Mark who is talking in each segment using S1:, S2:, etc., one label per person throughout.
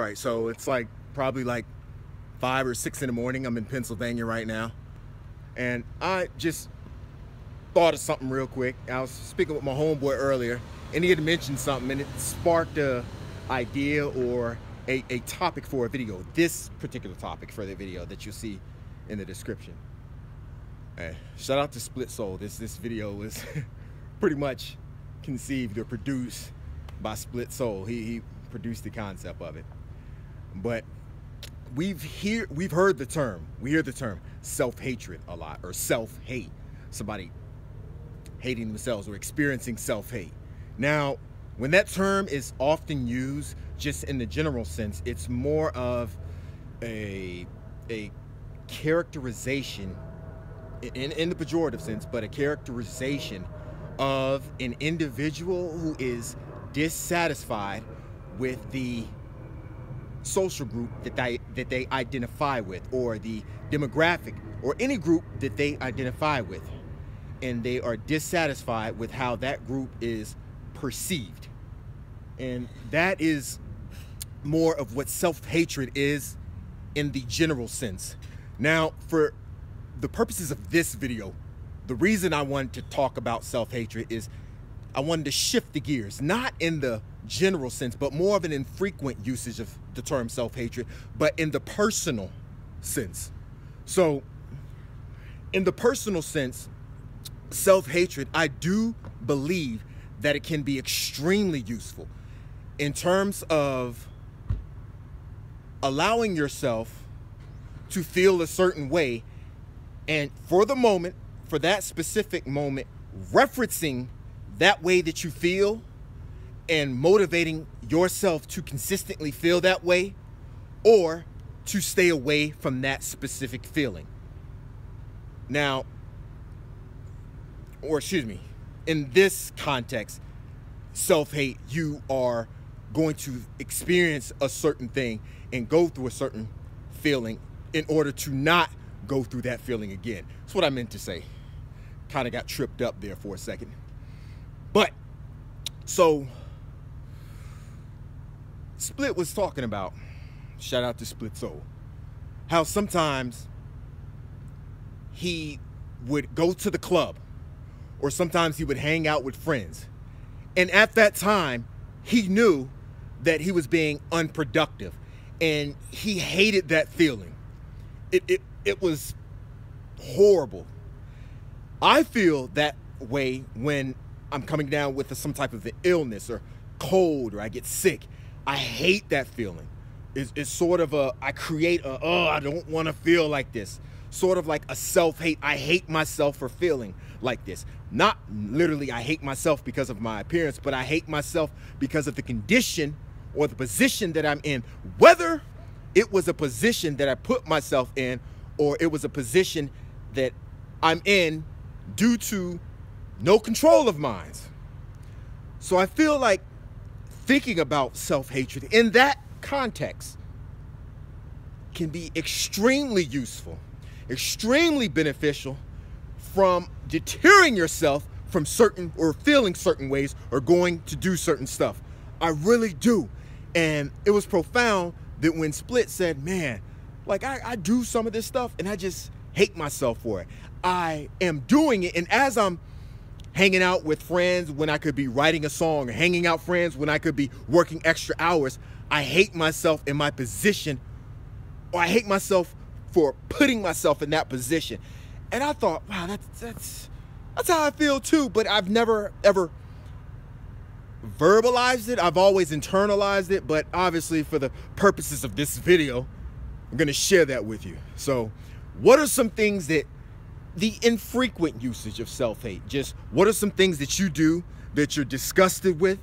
S1: right, so it's like probably like 5 or 6 in the morning. I'm in Pennsylvania right now, and I just thought of something real quick. I was speaking with my homeboy earlier, and he had mentioned something, and it sparked a idea or a topic for a video. This particular topic for the video that you'll see in the description. Hey, shout out to Split Soul. This video was pretty much conceived or produced by Split Soul. He produced the concept of it. But we've heard the term. We hear the term self-hatred a lot, or self-hate. Somebody hating themselves or experiencing self-hate. Now, when that term is often used just in the general sense, it's more of a characterization in the pejorative sense, but a characterization of an individual who is dissatisfied with the social group that they identify with, or the demographic, or any group that they identify with, and they are dissatisfied with how that group is perceived. And that is more of what self-hatred is in the general sense. Now, for the purposes of this video, the reason I wanted to talk about self-hatred is I wanted to shift the gears, not in the general sense, but more of an infrequent usage of the term self-hatred, but in the personal sense. So in the personal sense, self-hatred, I do believe that it can be extremely useful in terms of allowing yourself to feel a certain way, and for the moment, for that specific moment, referencing that way that you feel and motivating yourself to consistently feel that way, or to stay away from that specific feeling. Now, or excuse me, in this context, self-hate, you are going to experience a certain thing and go through a certain feeling in order to not go through that feeling again. That's what I meant to say. Kind of got tripped up there for a second. But, so, Split was talking about, shout out to Split Soul, how sometimes he would go to the club, or sometimes he would hang out with friends. And at that time, he knew that he was being unproductive, and he hated that feeling. It was horrible. I feel that way when I'm coming down with some type of an illness or cold, or I get sick. I hate that feeling. It's sort of I create I don't want to feel like this. Sort of like a self-hate. I hate myself for feeling like this. Not literally I hate myself because of my appearance, but I hate myself because of the condition or the position that I'm in. Whether it was a position that I put myself in, or it was a position that I'm in due to no control of mine. So I feel like thinking about self-hatred in that context can be extremely useful, extremely beneficial, from deterring yourself from certain or feeling certain ways or going to do certain stuff. I really do. And it was profound that when Split said, man, like I do some of this stuff and I just hate myself for it. I am doing it, and as I'm hanging out with friends when I could be writing a song, or hanging out friends when I could be working extra hours, I hate myself in my position, or I hate myself for putting myself in that position. And I thought, wow, that's how I feel too, but I've never ever verbalized it. I've always internalized it, but obviously for the purposes of this video, I'm gonna share that with you. So what are some things that the infrequent usage of self-hate, just what are some things that you do that you're disgusted with,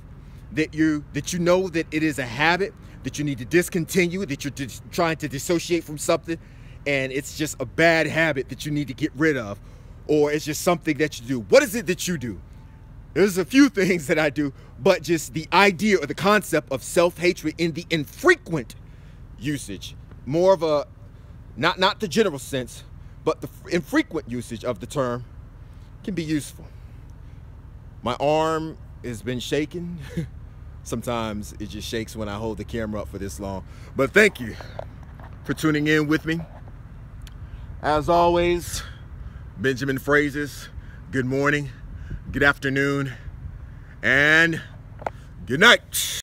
S1: that you know that it is a habit that you need to discontinue, that you're trying to dissociate from something, and it's just a bad habit that you need to get rid of, or it's just something that you do. What is it that you do? There's a few things that I do, but just the idea or the concept of self-hatred in the infrequent usage, more of a, not the general sense, but the infrequent usage of the term can be useful. My arm has been shaking sometimes it just shakes when I hold the camera up for this long. But thank you for tuning in with me. As always, Benjamin Phrases, good morning, good afternoon, and good night.